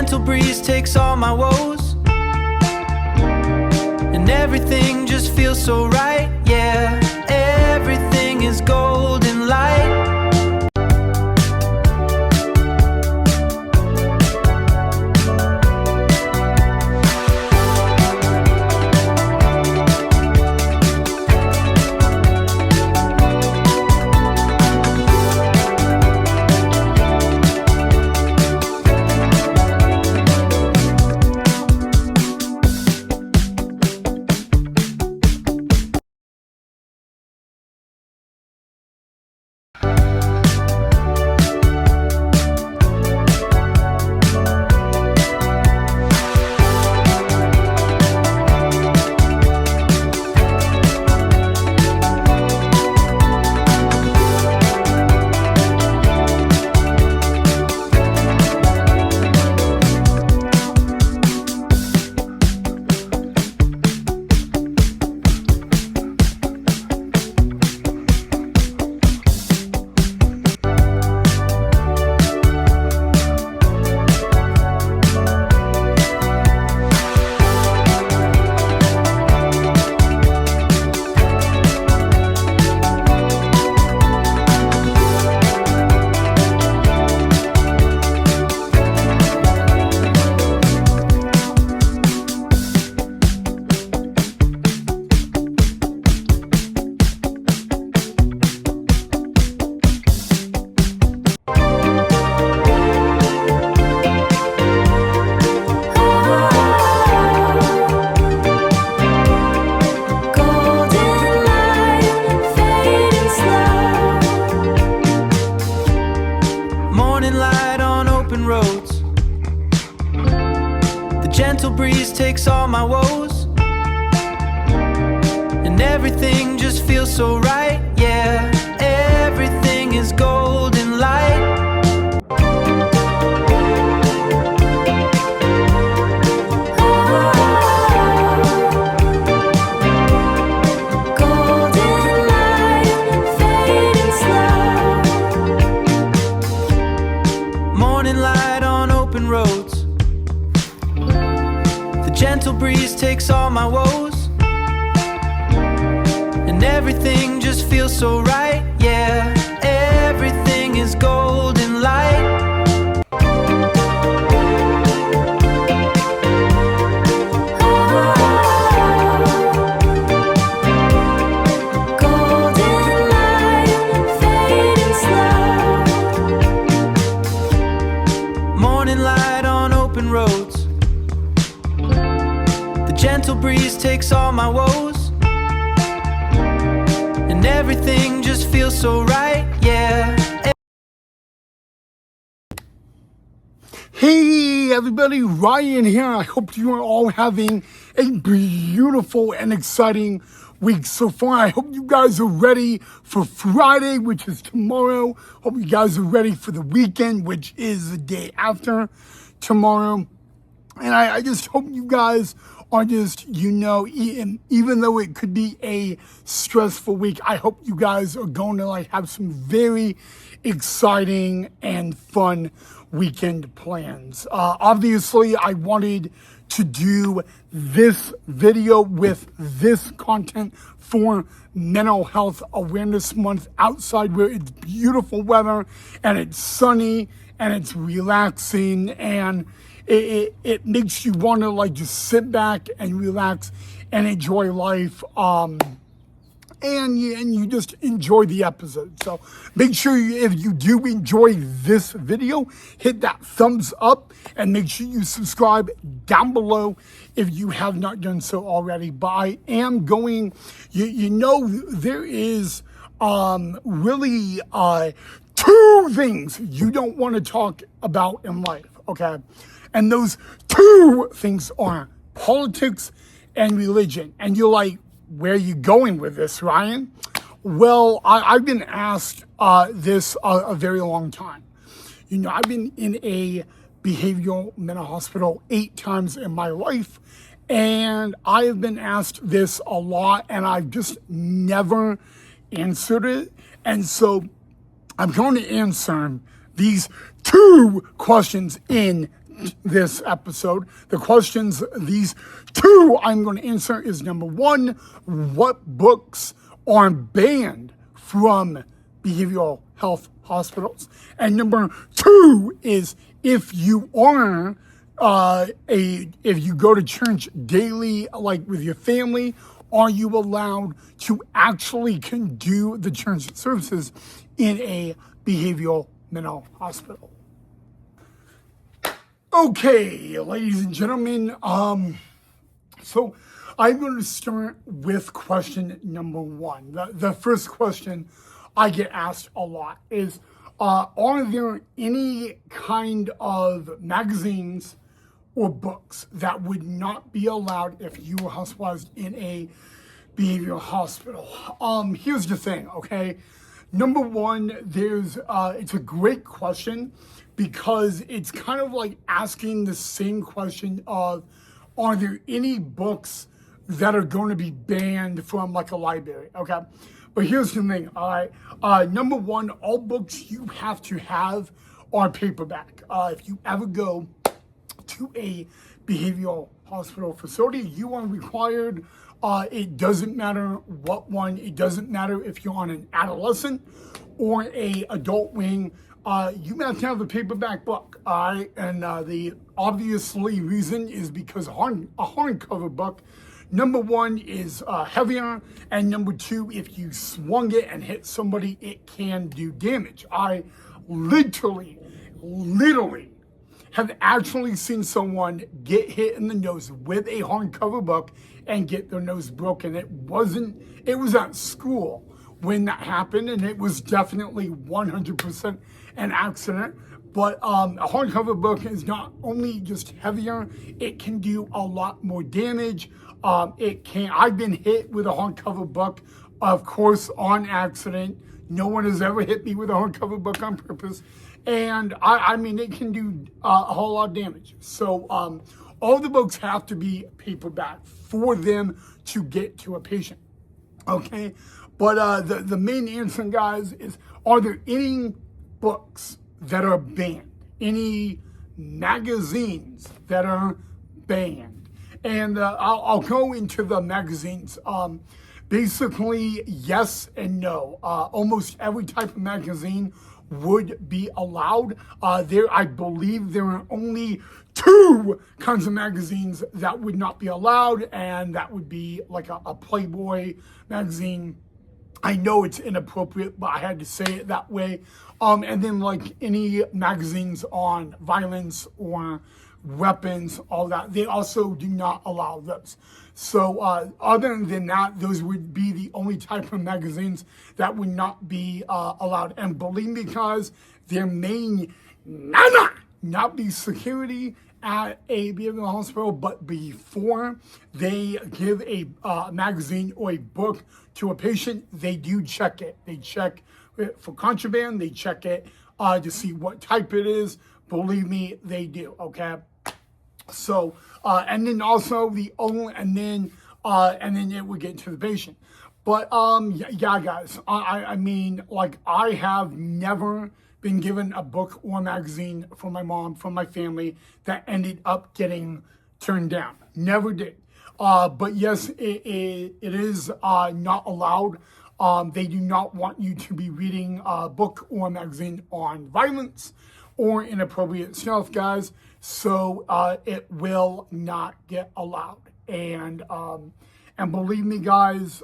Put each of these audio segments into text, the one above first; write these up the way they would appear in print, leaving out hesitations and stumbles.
gentle breeze takes all my woes, and everything just feels so right. Yeah, everything is golden light. Gentle breeze takes all my woes, and everything just feels so right. Yeah, everything is golden light. Golden light, fading slow. Morning light on open roads. Gentle breeze takes all my woes, and everything just feels so right. Yeah, everything is golden light. Golden light, fading slow. Morning light on open roads. Gentle breeze takes all my woes, and everything just feels so right. Yeah. Hey everybody, Ryan here. I hope you are all having a beautiful and exciting week so far. I hope you guys are ready for Friday, which is tomorrow. Hope you guys are ready for the weekend, which is the day after tomorrow. And I just hope you guys are just, even though it could be a stressful week, I hope you guys are going to have some very exciting and fun weekend plans. Obviously, I wanted to do this video with this content for Mental Health Awareness Month outside, where it's beautiful weather and it's sunny and it's relaxing, and it makes you want to just sit back and relax and enjoy life, and you just enjoy the episode. So make sure if you do enjoy this video, hit that thumbs up, and make sure you subscribe down below if you have not done so already. But I am going, there is really two things you don't want to talk about in life, okay? And those two things are politics and religion. And you're like, where are you going with this, Ryan? Well, I've been asked this a very long time. I've been in a behavioral mental hospital 8 times in my life, and I have been asked this a lot, and I've just never answered it. And so I'm going to answer these two questions in this episode. The questions, these two I'm going to answer is number one, what books are banned from behavioral health hospitals? And number two is if you are if you go to church daily, like with your family, are you allowed to actually can do the church services in a behavioral mental hospital? Okay, ladies and gentlemen, so I'm going to start with question number one. The first question I get asked a lot is, are there any kind of magazines or books that would not be allowed if you were hospitalized in a behavioral hospital? Here's the thing, okay? Number one, it's a great question because it's kind of like asking the same question of, are there any books that are going to be banned from like a library, okay? But here's the thing, all right? Number one, all books you have to have are paperback. If you ever go to a behavioral hospital facility, you are required, it doesn't matter what one, it doesn't matter if you're on an adolescent or a adult wing, you have to have a paperback book, all right? And the obviously reason is because a hardcover book, number one, is heavier, and number two, if you swung it and hit somebody, it can do damage. I literally have actually seen someone get hit in the nose with a hardcover book and get their nose broken. It was at school when that happened, and it was definitely 100% an accident. But a hardcover book is not only just heavier, it can do a lot more damage. I've been hit with a hardcover book, of course, on accident. No one has ever hit me with a hardcover book on purpose. And I mean, it can do a whole lot of damage. So all the books have to be paperback for them to get to a patient. Okay? But the main answer, guys, is, are there any books that are banned? Any magazines that are banned? And I'll go into the magazines. Basically, yes and no. Almost every type of magazine would be allowed. I believe there are only two kinds of magazines that would not be allowed, and that would be like a Playboy magazine. I know it's inappropriate, but I had to say it that way. And then like any magazines on violence or weapons, all that, they also do not allow those. So other than that, those would be the only type of magazines that would not be allowed. And believe me, guys, there may not be security at a behavioral hospital, but before they give a magazine or a book to a patient, they do check it. They check it for contraband. They check it to see what type it is. Believe me, they do. Okay. So, and then also and then it would get to the patient. But yeah, guys, I mean, like, I have never been given a book or magazine from my mom, from my family, that ended up getting turned down. Never did. But yes, it is not allowed. They do not want you to be reading a book or magazine on violence or inappropriate stuff, guys. So it will not get allowed. And believe me, guys,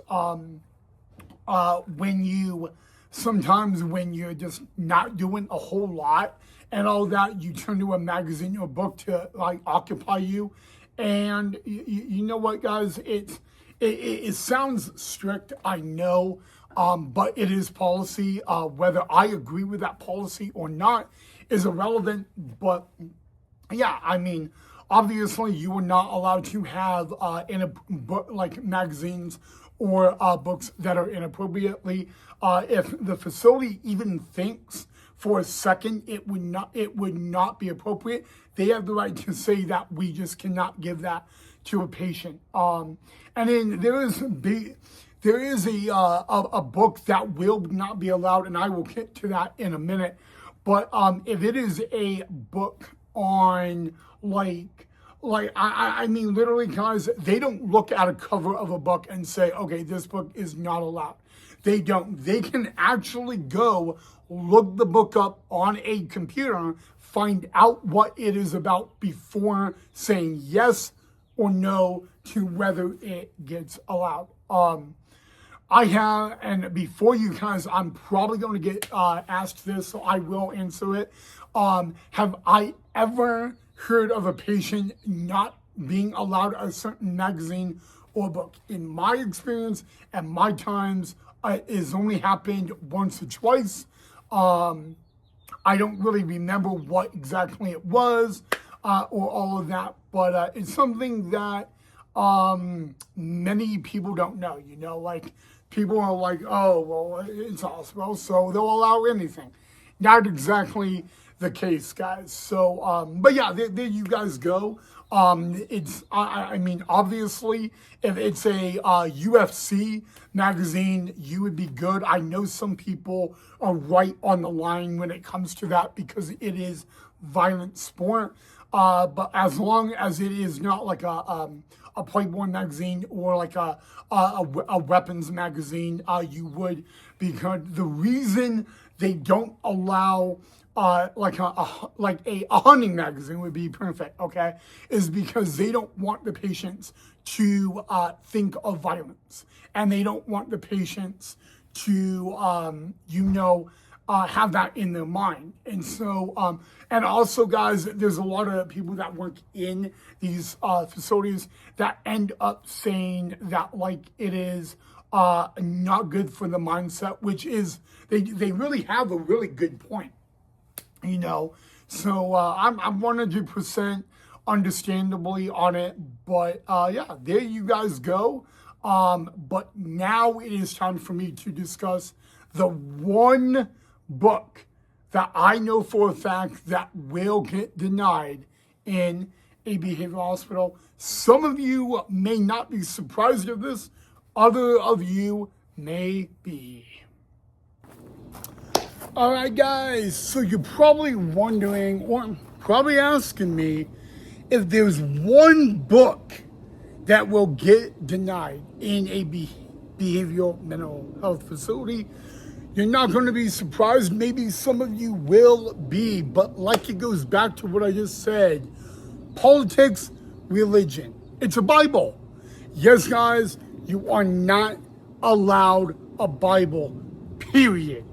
sometimes when you're just not doing a whole lot and all that, you turn to a magazine or book to like occupy you. And you know what, guys, it sounds strict, I know, but it is policy. Whether I agree with that policy or not is irrelevant. But yeah, I mean, obviously you are not allowed to have in a book like magazines or books that are inappropriately. If the facility even thinks for a second it would not be appropriate, they have the right to say that we just cannot give that to a patient. And then there is a book that will not be allowed, and I will get to that in a minute. But if it is a book on I mean, literally, guys, they don't look at a cover of a book and say, okay, this book is not allowed. They don't. They can actually go look the book up on a computer, find out what it is about before saying yes or no to whether it gets allowed. I have, and before you guys, I'm probably going to get asked this, so I will answer it. Have I ever heard of a patient not being allowed a certain magazine or book? In my experience and my times, it has only happened once or twice. I don't really remember what exactly it was or all of that, but it's something that many people don't know. You know, like people are like, oh, well, it's hospital, so they'll allow anything. Not exactly the case, guys. So, but yeah, there you guys go. I mean, obviously, if it's a UFC magazine, you would be good. I know some people are right on the line when it comes to that because it is violent sport. But as long as it is not like a Playboy magazine or like a weapons magazine, you would be good. The reason they don't allow like a hunting magazine would be perfect, okay, is because they don't want the patients to think of violence, and they don't want the patients to have that in their mind. And so and also, guys, there's a lot of people that work in these facilities that end up saying that like it is not good for the mindset, which is they really have a really good point. You know, so I'm 100% understandably on it, but yeah, there you guys go. But now it is time for me to discuss the one book that I know for a fact that will get denied in a behavioral hospital. Some of you may not be surprised at this, other of you may be. All right, guys, so you're probably wondering or probably asking me if there's one book that will get denied in a behavioral mental health facility. You're not going to be surprised. Maybe some of you will be, but like it goes back to what I just said, politics, religion. It's a Bible. Yes, guys, you are not allowed a Bible, period.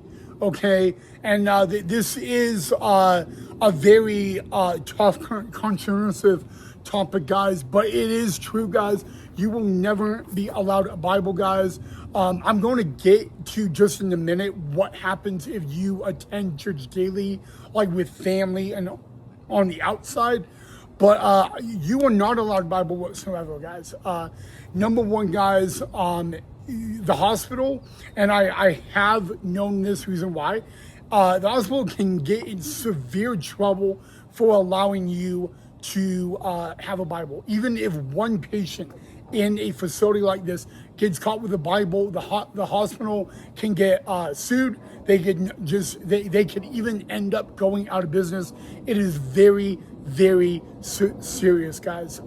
Okay, and this is a very tough, controversial topic, guys, but it is true, guys. You will never be allowed a Bible, guys. I'm going to get to just in a minute what happens if you attend church daily, like with family and on the outside. But you are not allowed Bible whatsoever, guys. Number one, guys, the hospital, and I have known this reason why, the hospital can get in severe trouble for allowing you to have a Bible. Even if one patient in a facility like this gets caught with a Bible, the hospital can get sued. They could they could even end up going out of business. It is very, very serious, guys.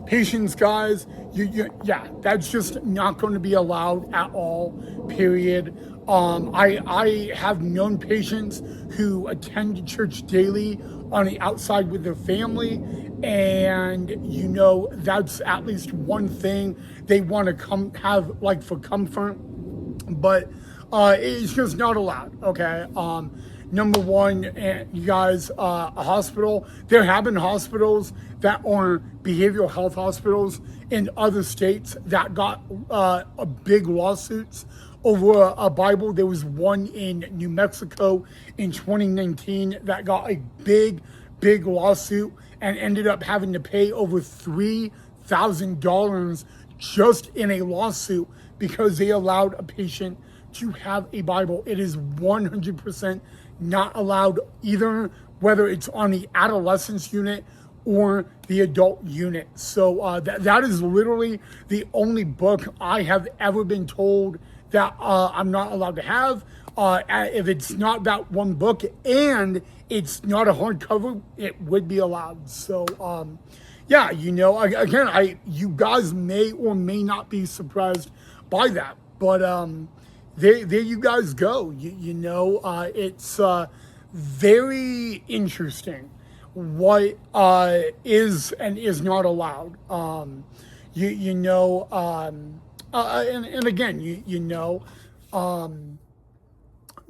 Patients, guys, yeah, that's just not going to be allowed at all, period. I have known patients who attend church daily on the outside with their family, and you know, that's at least one thing they want to have like for comfort, but it's just not allowed, okay? Number one, you guys, a hospital, there have been hospitals that are behavioral health hospitals in other states that got big lawsuits over a Bible. There was one in New Mexico in 2019 that got a big lawsuit and ended up having to pay over $3,000 just in a lawsuit because they allowed a patient to have a Bible. It is 100% not allowed either, whether it's on the adolescence unit or the adult unit. So that is literally the only book I have ever been told that I'm not allowed to have. If it's not that one book and it's not a hardcover, it would be allowed. So, yeah, again, you guys may or may not be surprised by that, but there you guys go. It's very interesting what is and is not allowed. And again,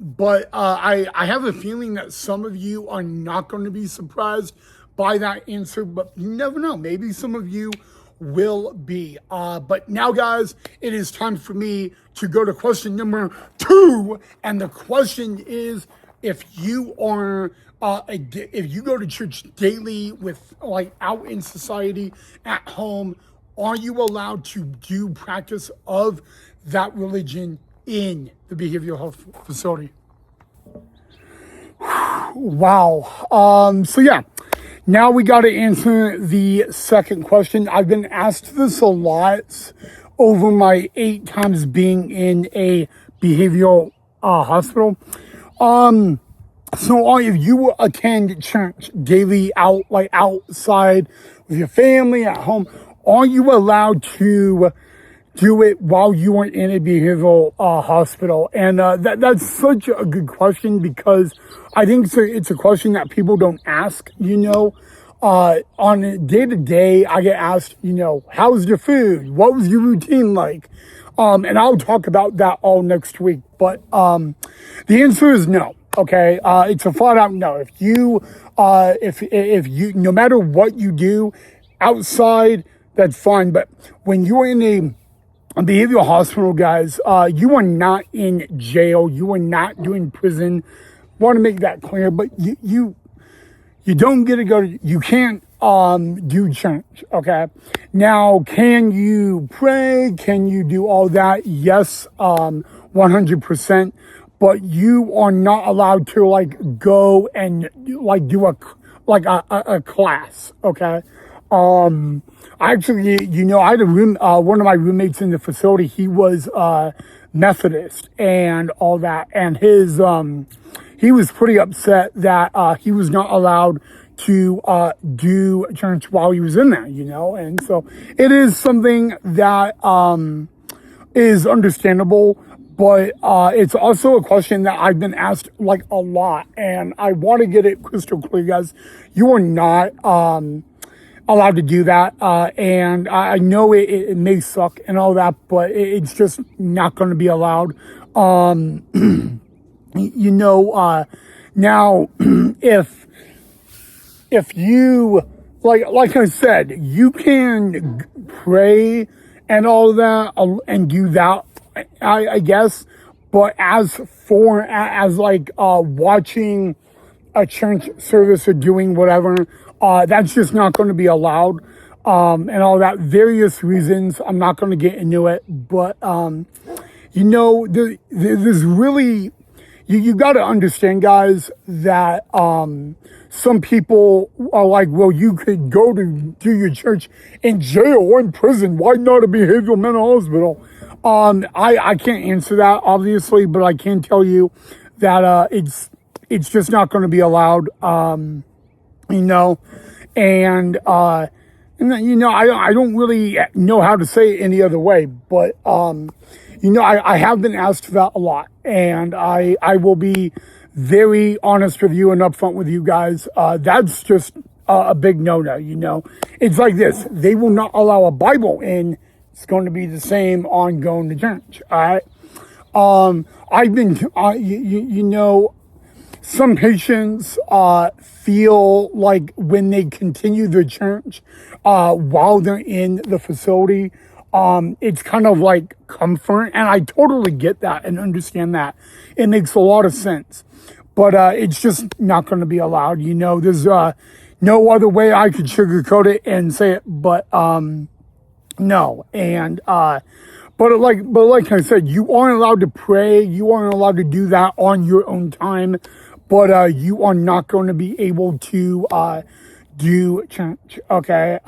but I have a feeling that some of you are not going to be surprised by that answer, but you never know. Maybe some of you will be. But now, guys, it is time for me to go to question number 2. And the question is, if you are, if you go to church daily with out in society, at home, are you allowed to do practice of that religion in the behavioral health facility? Wow. So yeah, now we got to answer the second question. I've been asked this a lot over my 8 times being in a behavioral hospital. So if you attend church daily outside with your family at home, are you allowed to do it while you are in a behavioral hospital? And that's such a good question, because I think it's a question that people don't ask. On a day-to-day, I get asked, how was your food? What was your routine like? And I'll talk about that all next week. But the answer is no. Okay, it's a flat out no. If you, no matter what you do outside, that's fine. But when you're in a behavioral hospital, guys, you are not in jail. You are not doing prison. Want to make that clear. But you don't get to go to, you can't do church. Okay. Now, can you pray? Can you do all that? Yes, 100%. But you are not allowed to go and do a class. Okay. Actually, I had one of my roommates in the facility. He was Methodist and all that, and he was pretty upset that he was not allowed to do church while he was in there. And so it is something that is understandable. But it's also a question that I've been asked a lot, and I want to get it crystal clear, guys. You are not allowed to do that, and I know it may suck and all that, but it's just not going to be allowed. Now if you like I said, you can pray and all that and do that. I guess, but as watching a church service or doing whatever, that's just not going to be allowed, and all that, various reasons. I'm not going to get into it, but there's really, you got to understand, guys, that some people are like, well, you could go to do your church in jail or in prison. Why not a behavioral mental hospital? I can't answer that, obviously, but I can tell you that it's just not going to be allowed, and I don't really know how to say it any other way, but I have been asked that a lot, and I will be very honest with you and upfront with you guys. That's just a big no-no. It's like this: they will not allow a Bible in. It's going to be the same on going to church. All right. I've been, some patients feel like when they continue their church while they're in the facility, it's kind of like comfort. And I totally get that and understand that. It makes a lot of sense. But it's just not going to be allowed. There's no other way I could sugarcoat it and say it, but no. And but like I said, you aren't allowed to pray. You aren't allowed to do that on your own time. But you are not going to be able to do church. Okay.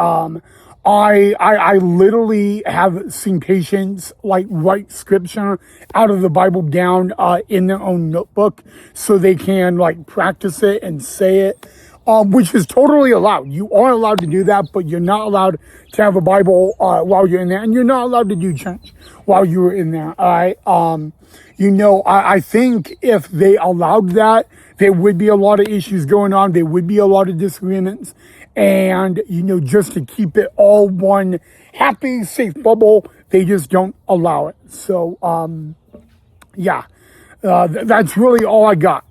I literally have seen patients like write scripture out of the Bible down in their own notebook so they can like practice it and say it, which is totally allowed. You are allowed to do that, but you're not allowed to have a Bible while you're in there, and you're not allowed to do church while you're in there. All right. I think if they allowed that, there would be a lot of issues going on. There would be a lot of disagreements. And, just to keep it all one happy, safe bubble, they just don't allow it. So, that's really all I got.